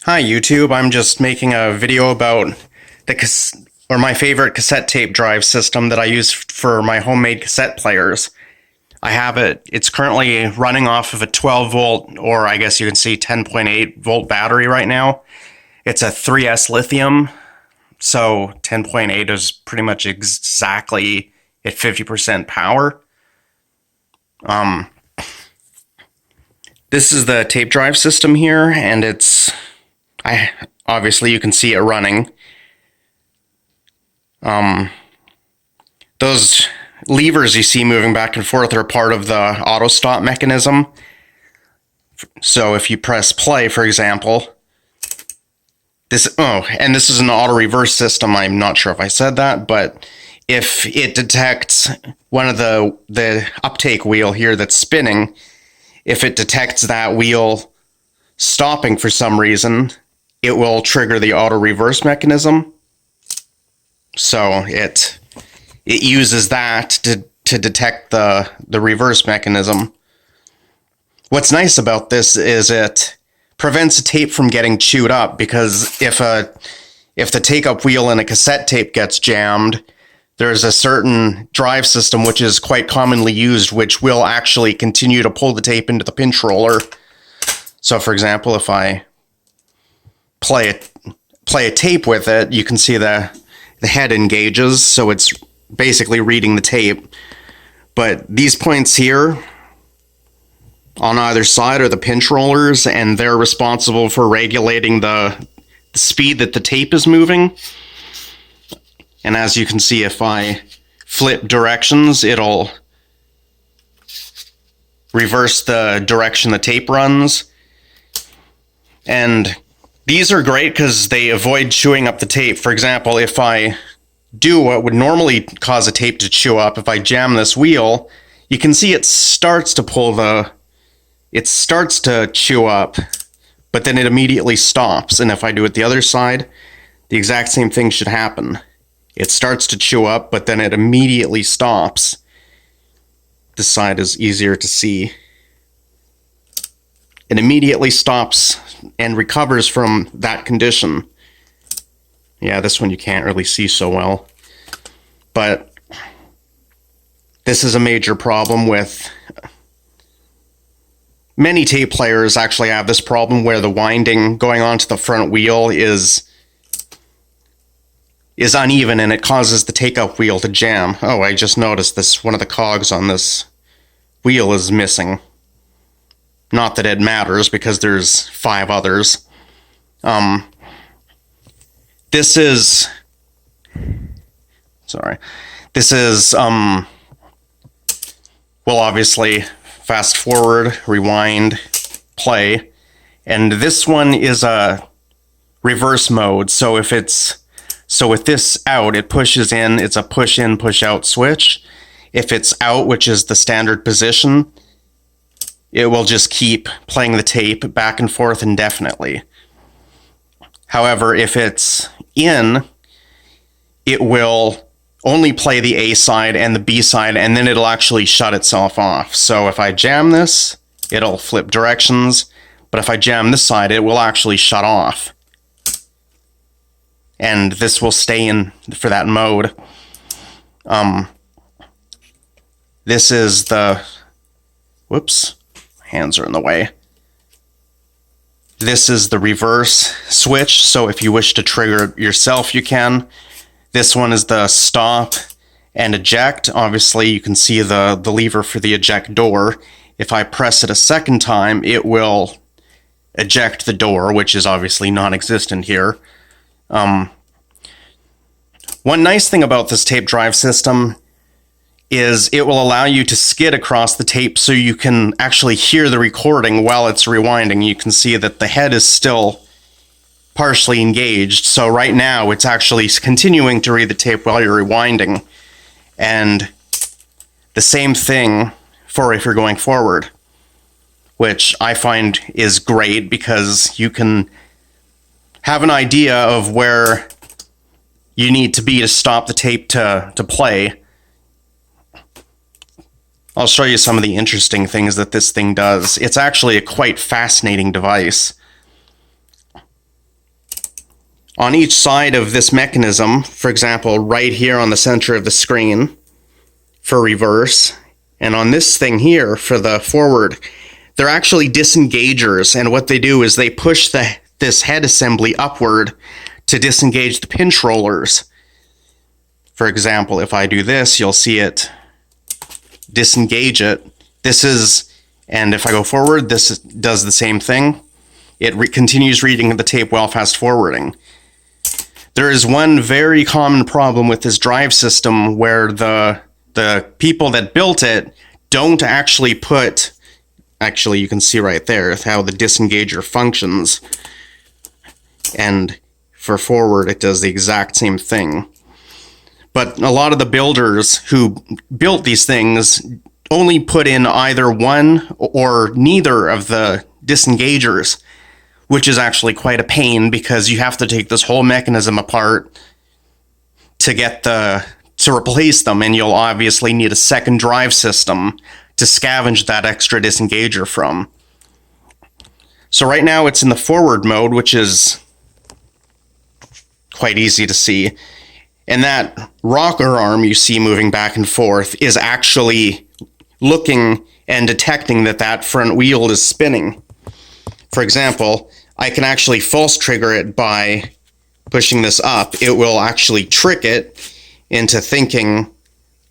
Hi YouTube, I'm just making a video about my favorite cassette tape drive system that I use for my homemade cassette players. I have it's currently running off of a 12 volt, or I guess you can see 10.8 volt battery right now. It's a 3S lithium, so 10.8 is pretty much exactly at 50% power. This is the tape drive system here, and obviously you can see it running. Those levers you see moving back and forth are part of the auto stop mechanism. So if you press play, for example, this is an auto reverse system. I'm not sure if I said that, but if it detects one of the uptake wheel here that's spinning, if it detects that wheel stopping for some reason, it will trigger the auto reverse mechanism. So it uses that to detect the reverse mechanism. What's nice about this is it prevents a tape from getting chewed up, because if the take-up wheel in a cassette tape gets jammed, there's a certain drive system which is quite commonly used, which will actually continue to pull the tape into the pinch roller. So for example, if I play a tape with it, you can see the head engages, so it's basically reading the tape. But these points here on either side are the pinch rollers, and they're responsible for regulating the speed that the tape is moving. And as you can see, if I flip directions, it'll reverse the direction the tape runs. And these are great because they avoid chewing up the tape. For example, if I do what would normally cause a tape to chew up, if I jam this wheel, you can see it starts to chew up, but then it immediately stops. And if I do it the other side, the exact same thing should happen. It starts to chew up, but then it immediately stops. This side is easier to see. It immediately stops and recovers from that condition. Yeah, this one you can't really see so well. But this is a major problem with... Many tape players actually have this problem where the winding going onto the front wheel is uneven, and it causes the take-up wheel to jam. Oh, I just noticed this. One of the cogs on this wheel is missing. Not that it matters, because there's 5 others. This is, well, obviously, fast forward, rewind, play. And this one is a reverse mode. So with this out, it pushes in, it's a push in, push out switch. If it's out, which is the standard position, it will just keep playing the tape back and forth indefinitely. However, if it's in, it will only play the A side and the B side, and then it'll actually shut itself off. So if I jam this, it'll flip directions, but if I jam this side, it will actually shut off. And this will stay in for that mode. This is the... Whoops. Hands are in the way. This is the reverse switch, so if you wish to trigger it yourself, you can. This one is the stop and eject. Obviously, you can see the lever for the eject door. If I press it a second time, it will eject the door, which is obviously non-existent here. One nice thing about this tape drive system is it will allow you to skid across the tape so you can actually hear the recording while it's rewinding. You can see that the head is still partially engaged, so right now it's actually continuing to read the tape while you're rewinding. And the same thing for if you're going forward, which I find is great because you can have an idea of where you need to be to stop the tape to play. I'll show you some of the interesting things that this thing does. It's actually a quite fascinating device. on each side of this mechanism, for example, right here on the center of the screen for reverse, and on this thing here for the forward, they're actually disengagers, and what they do is they push this head assembly upward to disengage the pinch rollers. For example, if I do this, you'll see it disengage it. And if I go forward, this does the same thing. It continues reading the tape while fast forwarding. There is one very common problem with this drive system where the people that built it don't actually put... Actually, you can see right there how the disengager functions. And for forward, it does the exact same thing. But a lot of the builders who built these things only put in either one or neither of the disengagers, which is actually quite a pain because you have to take this whole mechanism apart to replace them, and you'll obviously need a second drive system to scavenge that extra disengager from. So right now it's in the forward mode, which is quite easy to see. And that rocker arm you see moving back and forth is actually looking and detecting that front wheel is spinning. For example, I can actually false trigger it by pushing this up. It will actually trick it into thinking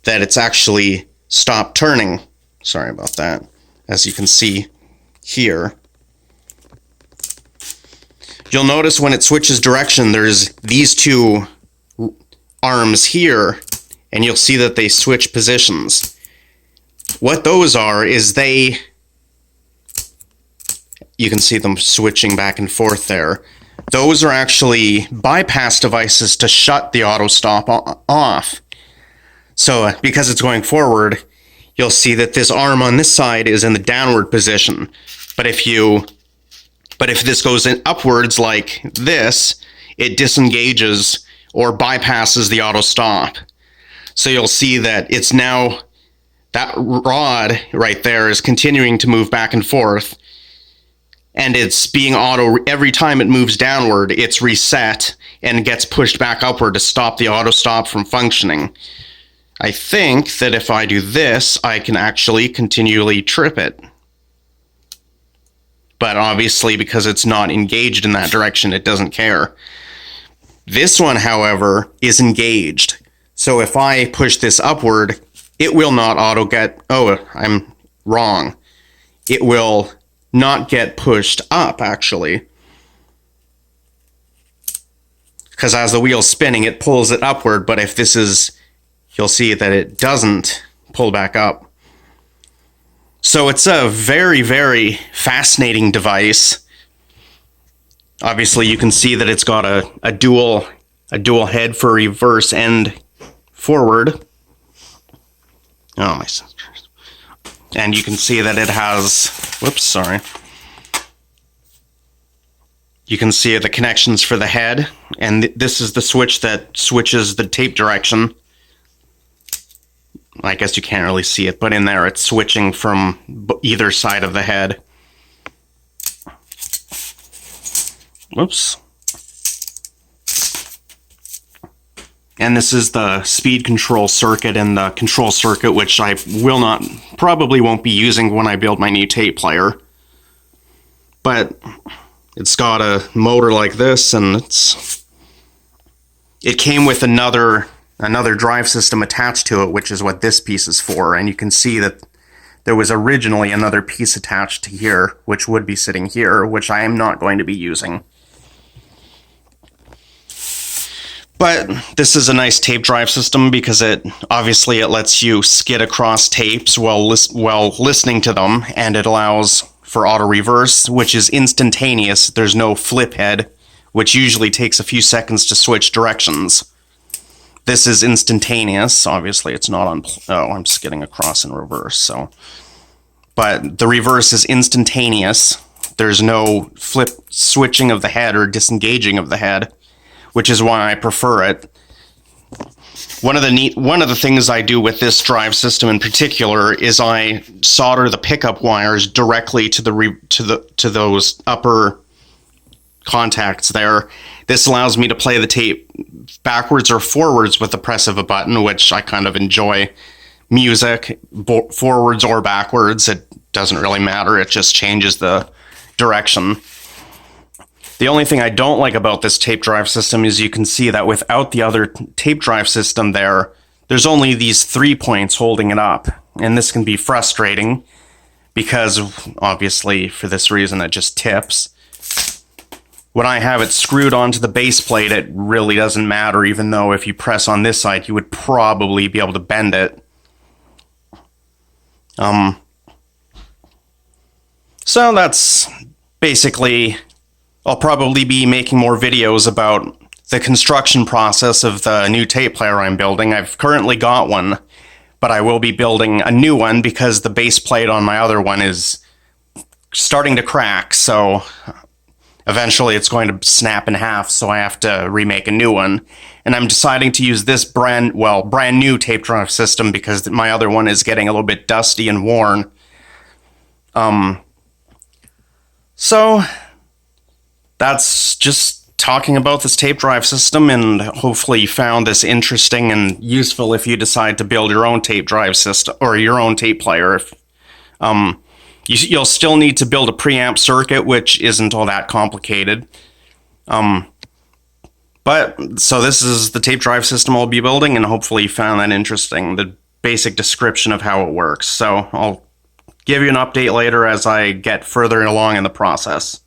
that it's actually stopped turning. Sorry about that. As you can see here. You'll notice when it switches direction, there's these two arms here, and you'll see that they switch positions. What those are is you can see them switching back and forth there. Those are actually bypass devices to shut the auto stop off. So because it's going forward, you'll see that this arm on this side is in the downward position. But if this goes in upwards like this, it disengages or bypasses the auto stop. So you'll see that it's now, that rod right there is continuing to move back and forth, and it's being every time it moves downward, it's reset and gets pushed back upward to stop the auto stop from functioning. I think that if I do this, I can actually continually trip it. But obviously, because it's not engaged in that direction, it doesn't care. This one, however, is engaged. So if I push this upward, it will not I'm wrong. It will not get pushed up, actually. Because as the wheel's spinning, it pulls it upward, but if this is... you'll see that it doesn't pull back up. So it's a very, very fascinating device. Obviously, you can see that it's got a dual head for reverse and forward. Oh, my sisters. And you can see that it has... whoops, sorry. You can see the connections for the head, and this is the switch that switches the tape direction. I guess you can't really see it, but in there it's switching from either side of the head. Whoops. And this is the speed control circuit and the control circuit, which I probably won't be using when I build my new tape player. But it's got a motor like this, and it came with another drive system attached to it, which is what this piece is for. And you can see that there was originally another piece attached to here, which would be sitting here, which I am not going to be using. But this is a nice tape drive system because it lets you skid across tapes while listening to them, and it allows for auto reverse, which is instantaneous. There's no flip head, which usually takes a few seconds to switch directions. This is instantaneous. Obviously, it's not on... oh, I'm skidding across in reverse, so... but the reverse is instantaneous. There's no flip switching of the head or disengaging of the head, which is why I prefer it. One of the things I do with this drive system in particular is I solder the pickup wires directly to those upper contacts there. This allows me to play the tape backwards or forwards with the press of a button, which I kind of enjoy. Music, forwards or backwards, it doesn't really matter. It just changes the direction. The only thing I don't like about this tape drive system is you can see that without the other tape drive system there's only these 3 points holding it up. And this can be frustrating because, obviously, for this reason, it just tips. When I have it screwed onto the base plate, it really doesn't matter, even though if you press on this side, you would probably be able to bend it. So that's basically, I'll probably be making more videos about the construction process of the new tape player I'm building. I've currently got one, but I will be building a new one because the base plate on my other one is starting to crack, so eventually it's going to snap in half, so I have to remake a new one. And I'm deciding to use this brand new tape drive system because my other one is getting a little bit dusty and worn. So that's just talking about this tape drive system, and hopefully you found this interesting and useful if you decide to build your own tape drive system or your own tape player. You'll still need to build a preamp circuit, which isn't all that complicated. But so this is the tape drive system I'll be building, and hopefully you found that interesting, the basic description of how it works. So I'll give you an update later as I get further along in the process.